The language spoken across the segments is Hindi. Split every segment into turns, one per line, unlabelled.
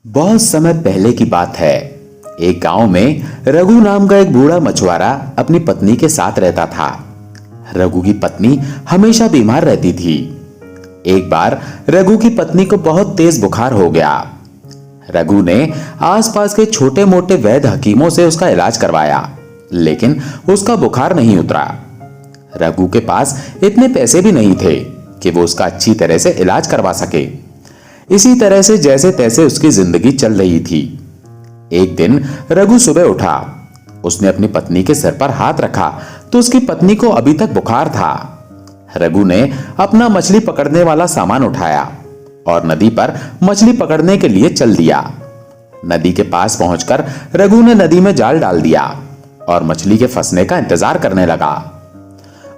बहुत समय पहले की बात है। एक गांव में रघु नाम का एक बूढ़ा मछुआरा अपनी पत्नी के साथ रहता था। रघु की पत्नी हमेशा बीमार रहती थी। एक बार रघु की पत्नी को बहुत तेज बुखार हो गया। रघु ने आसपास के छोटे मोटे वैद्य हकीमों से उसका इलाज करवाया, लेकिन उसका बुखार नहीं उतरा। रघु के पास इतने पैसे भी नहीं थे कि वो उसका अच्छी तरह से इलाज करवा सके। इसी तरह से जैसे तैसे उसकी जिंदगी चल रही थी। एक दिन रघु सुबह उठा। उसने अपनी पत्नी के सिर पर हाथ रखा तो उसकी पत्नी को अभी तक बुखार था। रघु ने अपना मछली पकड़ने वाला सामान उठाया और नदी पर मछली पकड़ने के लिए चल दिया। नदी के पास पहुंचकर रघु ने नदी में जाल डाल दिया और मछली के फंसने का इंतजार करने लगा।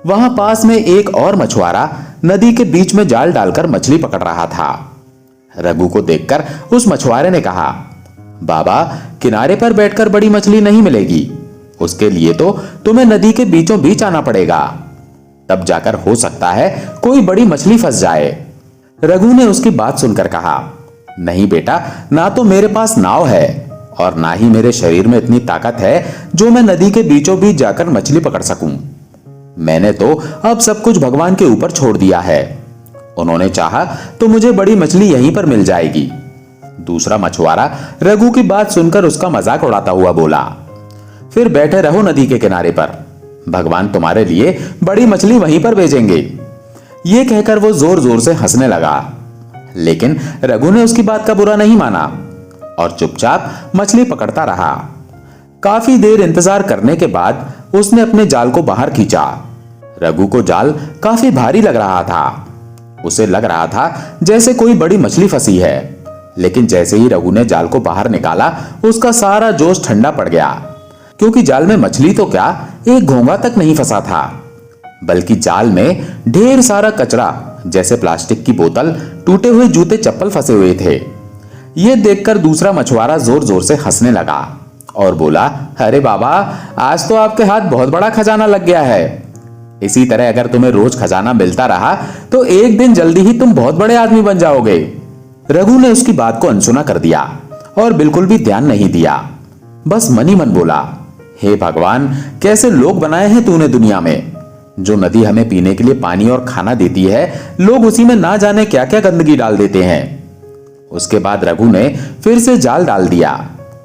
वहां पास में एक और मछुआरा नदी के बीच में जाल डालकर मछली पकड़ रहा था। रघु को देखकर उस मछुआरे ने कहा, बाबा, किनारे पर बैठकर बड़ी मछली नहीं मिलेगी। उसके लिए तो तुम्हें नदी के बीचों बीच आना पड़ेगा, तब जाकर हो सकता है कोई बड़ी मछली फंस जाए। रघु ने उसकी बात सुनकर कहा, नहीं बेटा, ना तो मेरे पास नाव है और ना ही मेरे शरीर में इतनी ताकत है जो मैं नदी के बीचों बीच जाकर मछली पकड़ सकूं। मैंने तो अब सब कुछ भगवान के ऊपर छोड़ दिया है। उन्होंने चाहा तो मुझे बड़ी मछली यहीं पर मिल जाएगी। दूसरा मछुआरा रघु की बात सुनकर उसका मजाक उड़ाता हुआ बोला, फिर बैठे रहो नदी के किनारे पर, भगवान तुम्हारे लिए बड़ी मछली वहीं पर भेजेंगे। यह कहकर वो जोर जोर से हंसने लगा, लेकिन रघु ने उसकी बात का बुरा नहीं माना और चुपचाप मछली पकड़ता रहा। काफी देर इंतजार करने के बाद उसने अपने जाल को बाहर खींचा। रघु को जाल काफी भारी लग रहा था। उसे लग रहा था जैसे कोई बड़ी मछली फंसी है, लेकिन जैसे ही रघु ने जाल को बाहर निकाला उसका सारा जोश ठंडा पड़ गया, क्योंकि जाल में मछली तो क्या, एक घोंघा तक नहीं फंसा था, बल्कि जाल में ढेर सारा कचरा जैसे प्लास्टिक की बोतल, टूटे हुए जूते चप्पल फंसे हुए थे। यह देखकर दूसरा मछुआरा जोर जोर से हंसने लगा और बोला, अरे बाबा, आज तो आपके हाथ बहुत बड़ा खजाना लग गया है। इसी तरह अगर तुम्हें रोज खजाना मिलता रहा तो एक दिन जल्दी ही तुम बहुत बड़े आदमी बन जाओगे। रघु ने उसकी बात को अनसुना कर दिया और बिल्कुल भी ध्यान नहीं दिया। बस मन ही मन बोला, हे भगवान, कैसे लोग बनाए हैं तूने दुनिया में। जो नदी हमें पीने के लिए पानी और खाना देती है, लोग उसी में ना जाने क्या क्या गंदगी डाल देते हैं। उसके बाद रघु ने फिर से जाल डाल दिया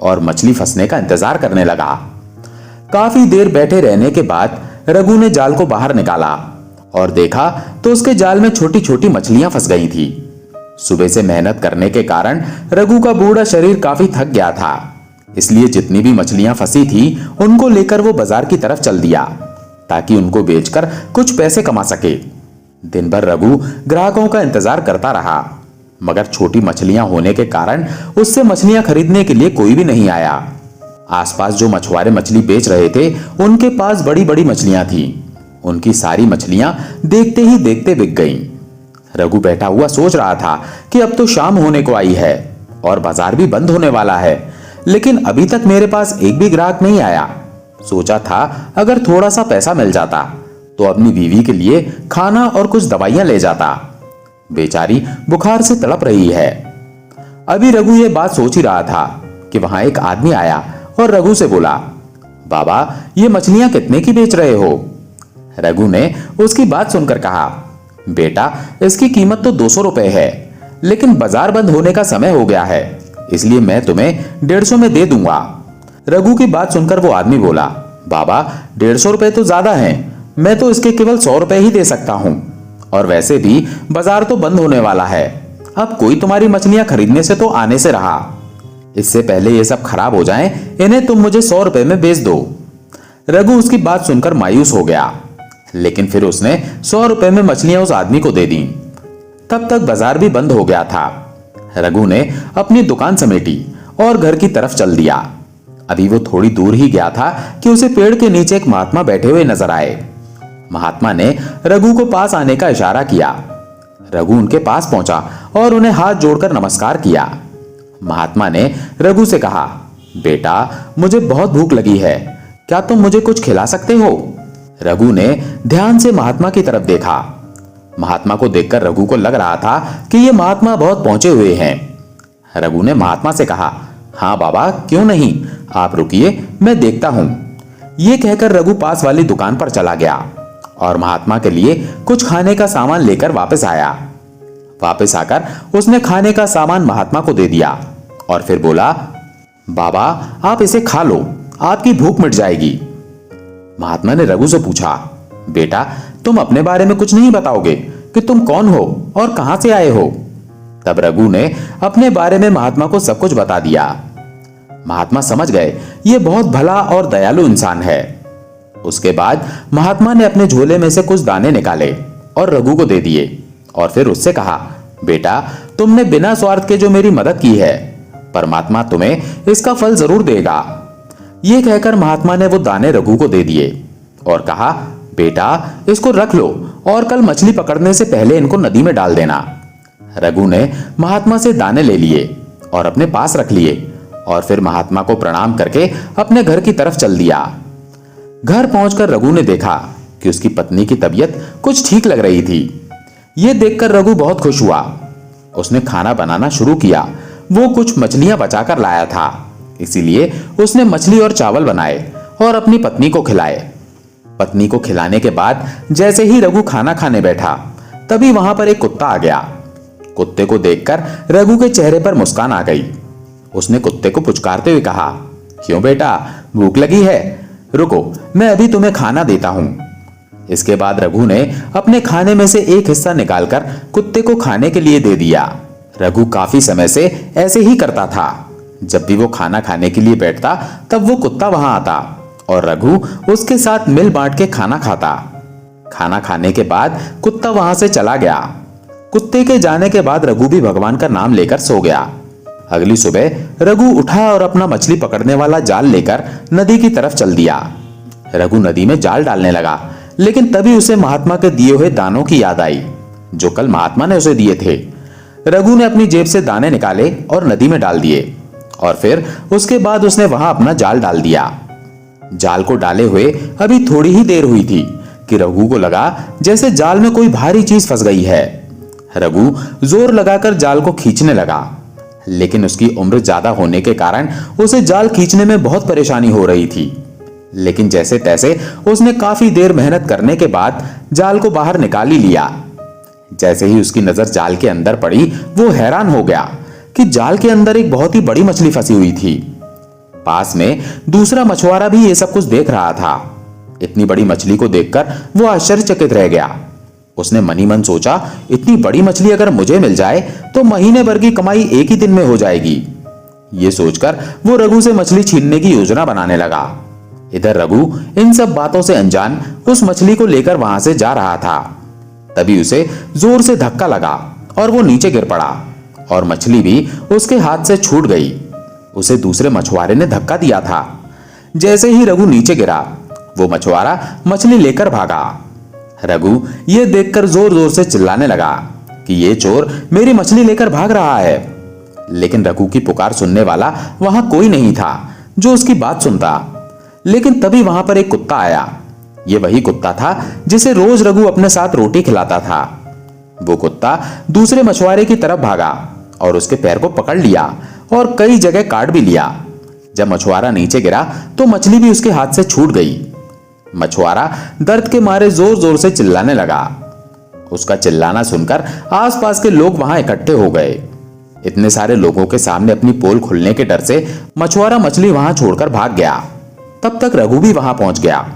और मछली फंसने का इंतजार करने लगा। काफी देर बैठे रहने के बाद रघु ने जाल को बाहर निकाला और देखा तो उसके जाल में छोटी छोटी मछलियां फंस गई थी। सुबह से मेहनत करने के कारण रघु का बूढ़ा शरीर काफी थक गया था, इसलिए जितनी भी मछलियां फंसी थी उनको लेकर वो बाजार की तरफ चल दिया ताकि उनको बेचकर कुछ पैसे कमा सके। दिन भर रघु ग्राहकों का इंतजार करता रहा, मगर छोटी मछलियां होने के कारण उससे मछलियां खरीदने के लिए कोई भी नहीं आया। आसपास जो मछुआरे मछली बेच रहे थे उनके पास बड़ी बड़ी मछलियां थीं। उनकी सारी मछलियां देखते ही देखते बिक गईं। रघु बैठा हुआ सोच रहा था कि अब तो शाम होने को आई है और बाजार भी बंद होने वाला है, लेकिन अभी तक मेरे पास एक भी ग्राहक नहीं आया। सोचा था अगर थोड़ा सा पैसा मिल जाता तो अपनी बीवी के लिए खाना और कुछ दवाइयां ले जाता। बेचारी बुखार से तड़प रही है। अभी रघु ये बात सोच ही रहा था कि वहां एक आदमी आया और रघु से बोला, बाबा, ये मछलियां कितने की बेच रहे हो। रघु ने उसकी बात सुनकर कहा, बेटा, इसकी कीमत तो 200 रुपए है, लेकिन बाजार बंद होने का समय हो गया है, इसलिए मैं तुम्हें 150 में दे दूंगा। रघु की बात सुनकर वो आदमी बोला, बाबा, 150 रुपए तो ज्यादा हैं, मैं तो इसके केवल 100 रुपए ही दे सकता हूं, और वैसे भी बाजार तो बंद होने वाला है। अब कोई तुम्हारी मछलियां खरीदने से तो आने से रहा। इससे पहले ये सब खराब हो जाएं, इन्हें तुम मुझे 100 रुपए में बेच दो। रघु उसकी बात सुनकर मायूस हो गया, लेकिन फिर उसने 100 रुपए में मछलियां उस आदमी को दे दी। तब तक बाजार भी बंद हो गया था। रघु ने अपनी दुकान समेटी और घर की तरफ चल दिया। अभी वो थोड़ी दूर ही गया था कि उसे पेड़ के नीचे एक महात्मा बैठे हुए नजर आए। महात्मा ने रघु को पास आने का इशारा किया। रघु उनके पास पहुंचा और उन्हें हाथ जोड़कर नमस्कार किया। महात्मा ने रघु से कहा, बेटा, मुझे बहुत भूख लगी है, क्या तुम मुझे कुछ खिला सकते हो। रघु ने ध्यान से महात्मा की तरफ देखा। महात्मा को देखकर रघु को लग रहा था कि ये महात्मा बहुत पहुंचे हुए हैं। रघु ने महात्मा से कहा, हाँ बाबा, क्यों नहीं, आप रुकिए, मैं देखता हूं। ये कहकर रघु पास वाली दुकान पर चला गया और महात्मा के लिए कुछ खाने का सामान लेकर वापस आया। वापस आकर उसने खाने का सामान महात्मा को दे दिया और फिर बोला, बाबा आप इसे खा लो, आपकी भूख मिट जाएगी। महात्मा ने रघु से पूछा, बेटा तुम अपने बारे में कुछ नहीं बताओगे कि तुम कौन हो और कहां से आए हो? तब रघु ने अपने बारे में महात्मा को सब कुछ बता दिया। महात्मा समझ गए ये बहुत भला और दयालु इंसान है। उसके बाद महात्मा ने अपने झोले में से कुछ दाने निकाले और रघु को दे दिए और फिर उससे कहा, बेटा तुमने बिना स्वार्थ के जो मेरी मदद की है, परमात्मा तुम्हें इसका फल जरूर देगा। यह कहकर महात्मा ने वो दाने रघु को दे दिए और कहा, बेटा इसको रख लो और कल मछली पकड़ने से पहले इनको नदी में डाल देना। रघु ने महात्मा से दाने ले लिए और अपने पास रख लिए और फिर महात्मा को प्रणाम करके अपने घर की तरफ चल दिया। घर पहुंचकर रघु ने देखा कि उसकी पत्नी की तबीयत कुछ ठीक लग रही थी। यह देखकर रघु बहुत खुश हुआ। उसने खाना बनाना शुरू किया। वो कुछ मछलियां बचाकर लाया था, इसीलिए उसने मछली और चावल बनाए और अपनी पत्नी को खिलाए। पत्नी को खिलाने के बाद जैसे ही रघु खाना खाने बैठा, तभी वहां पर एक कुत्ता आ गया। कुत्ते को देखकर रघु के चेहरे पर मुस्कान आ गई। उसने कुत्ते को पुचकारते हुए कहा, क्यों बेटा, भूख लगी है? रुको, मैं अभी तुम्हें खाना देता हूं। इसके बाद रघु ने अपने खाने में से एक हिस्सा निकालकर कुत्ते को खाने के लिए दे दिया। रघु काफी समय से ऐसे ही करता था। जब भी वो खाना खाने के लिए बैठता, तब वो कुत्ता वहां आता और रघु उसके साथ मिल बांट के खाना खाता। खाना खाने के बाद कुत्ता वहां से चला गया। कुत्ते के जाने के बाद रघु भी भगवान का नाम लेकर सो गया। अगली सुबह रघु उठा और अपना मछली पकड़ने वाला जाल लेकर नदी की तरफ चल दिया। रघु नदी में जाल डालने लगा, लेकिन तभी उसे महात्मा के दिए हुए दानों की याद आई, जो कल महात्मा ने उसे दिए थे। रघु ने अपनी जेब से दाने निकाले और नदी में डाल दिए और फिर उसके बाद उसने वहां अपना जाल डाल दिया। जाल को डाले हुए अभी थोड़ी ही देर हुई थी कि रघु को लगा जैसे जाल में कोई भारी चीज फंस गई है। रघु जोर लगाकर जाल को खींचने लगा, लेकिन उसकी उम्र ज्यादा होने के कारण उसे जाल खींचने में बहुत परेशानी हो रही थी। लेकिन जैसे तैसे उसने काफी देर मेहनत करने के बाद जाल को बाहर निकाल ही लिया। जैसे ही उसकी नजर जाल के अंदर पड़ी, वो हैरान हो गया कि जाल के अंदर एक बहुत ही बड़ी मछली फंसी हुई थी। पास में दूसरा मछुआरा भी ये सब कुछ देख रहा था। इतनी बड़ी मछली को देखकर वो आश्चर्यचकित रह गया। उसने मनी मन सोचा, इतनी बड़ी मछली अगर मुझे मिल जाए तो महीने भर की कमाई एक ही दिन में हो जाएगी। ये सोचकर वो रघु से मछली छीनने की योजना बनाने लगा। इधर रघु इन सब बातों से अनजान उस मछली को लेकर वहां से जा रहा था। तभी उसे जोर से धक्का लगा और वो नीचे गिर पड़ा और मछली भी उसके हाथ से छूट गई। उसे दूसरे मछुआरे ने धक्का दिया था। जैसे ही रघु नीचे गिरा, वो मछुआरा मछली लेकर भागा। रघु ये देखकर जोर जोर से चिल्लाने लगा कि ये चोर मेरी मछली लेकर भाग रहा है। लेकिन रघु की पुकार सुनने वाला वहां कोई नहीं था जो उसकी बात सुनता। लेकिन तभी वहां पर एक कुत्ता आया। ये वही कुत्ता था जिसे रोज रघु अपने साथ रोटी खिलाता था। वो कुत्ता दूसरे मछुआरे की तरफ भागा और उसके पैर को पकड़ लिया और कई जगह काट भी लिया। जब मछुआरा नीचे गिरा तो मछली भी उसके हाथ से छूट गई। मछुआरा दर्द के मारे जोर जोर से चिल्लाने लगा। उसका चिल्लाना सुनकर आसपास के लोग वहां इकट्ठे हो गए। इतने सारे लोगों के सामने अपनी पोल खुलने के डर से मछुआरा मछली वहां छोड़कर भाग गया। तब तक रघु भी वहां पहुंच गया।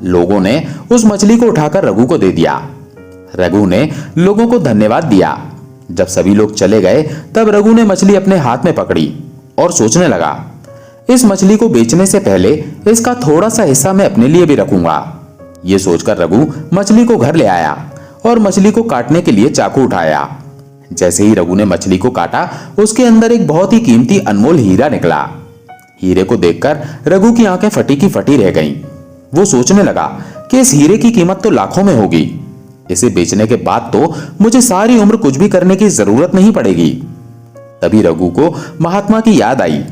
लोगों ने उस मछली को उठाकर रघु को दे दिया। रघु ने लोगों को धन्यवाद दिया। जब सभी लोग चले गए, तब रघु ने मछली अपने हाथ में पकड़ी और सोचने लगा, इस मछली को बेचने से पहले इसका थोड़ा सा हिस्सा मैं अपने लिए भी रखूंगा। ये सोचकर रघु मछली को घर ले आया और मछली को काटने के लिए चाकू उठाया। जैसे ही रघु ने मछली को काटा, उसके अंदर एक बहुत ही कीमती अनमोल हीरा निकला। हीरे को देखकर रघु की आंखें फटी की फटी रह गईं। वो सोचने लगा कि इस हीरे की कीमत तो लाखों में होगी। इसे बेचने के बाद तो मुझे सारी उम्र कुछ भी करने की जरूरत नहीं पड़ेगी। तभी रघु को महात्मा की याद आई,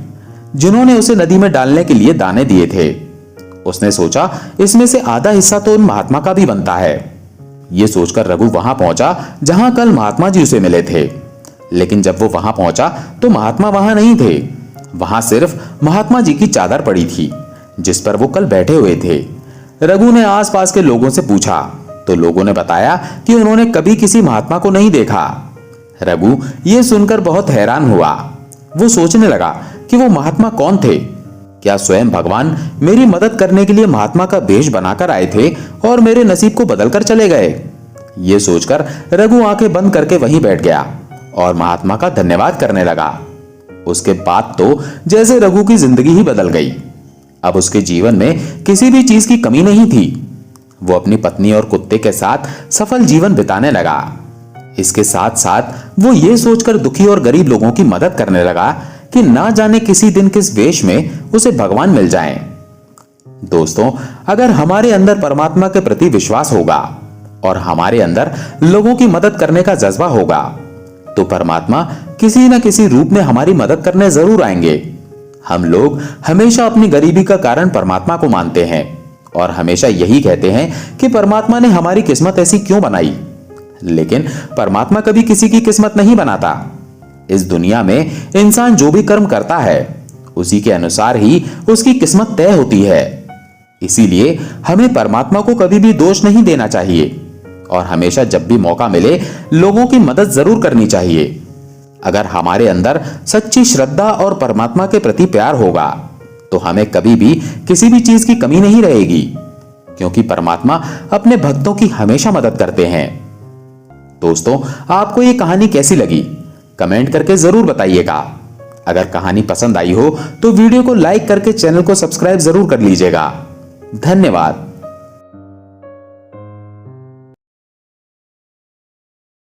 जिन्होंने उसे नदी में डालने के लिए दाने दिए थे। उसने सोचा, इसमें से आधा हिस्सा तो उन महात्मा का भी बनता है। ये सोचकर रघु वहां पहुंचा जहां कल महात्मा जी उसे मिले थे। लेकिन जब वो वहां पहुंचा तो महात्मा वहां नहीं थे। वहां सिर्फ महात्मा जी की चादर पड़ी थी जिस पर वो कल बैठे हुए थे। रघु ने आसपास के लोगों से पूछा तो लोगों ने बताया कि उन्होंने कभी किसी महात्मा को नहीं देखा। रघु ये सुनकर बहुत हैरान हुआ। वो सोचने लगा कि वो महात्मा कौन थे। क्या स्वयं भगवान मेरी मदद करने के लिए महात्मा का वेश बनाकर आए थे और मेरे नसीब को बदलकर चले गए? ये सोचकर रघु आंखें बंद करके वहीं बैठ गया और महात्मा का धन्यवाद करने लगा। उसके बाद तो जैसे रघु की जिंदगी ही बदल गई। अब उसके जीवन में किसी भी चीज की कमी नहीं थी। वो अपनी पत्नी और कुत्ते के साथ सफल जीवन बिताने लगा। इसके साथ साथ वो ये सोचकर दुखी और गरीब लोगों की मदद करने लगा कि ना जाने किसी दिन किस वेश में उसे भगवान मिल जाएं। दोस्तों, अगर हमारे अंदर परमात्मा के प्रति विश्वास होगा और हमारे अंदर लोगों की मदद करने का जज्बा होगा तो परमात्मा किसी न किसी रूप में हमारी मदद करने जरूर आएंगे। हम लोग हमेशा अपनी गरीबी का कारण परमात्मा को मानते हैं और हमेशा यही कहते हैं कि परमात्मा ने हमारी किस्मत ऐसी क्यों बनाई, लेकिन परमात्मा कभी किसी की किस्मत नहीं बनाता। इस दुनिया में इंसान जो भी कर्म करता है उसी के अनुसार ही उसकी किस्मत तय होती है। इसीलिए हमें परमात्मा को कभी भी दोष नहीं देना चाहिए और हमेशा जब भी मौका मिले लोगों की मदद जरूर करनी चाहिए। अगर हमारे अंदर सच्ची श्रद्धा और परमात्मा के प्रति प्यार होगा तो हमें कभी भी किसी भी चीज की कमी नहीं रहेगी, क्योंकि परमात्मा अपने भक्तों की हमेशा मदद करते हैं। दोस्तों, आपको ये कहानी कैसी लगी कमेंट करके जरूर बताइएगा। अगर कहानी पसंद आई हो तो वीडियो को लाइक करके चैनल को सब्सक्राइब जरूर कर लीजिएगा। धन्यवाद।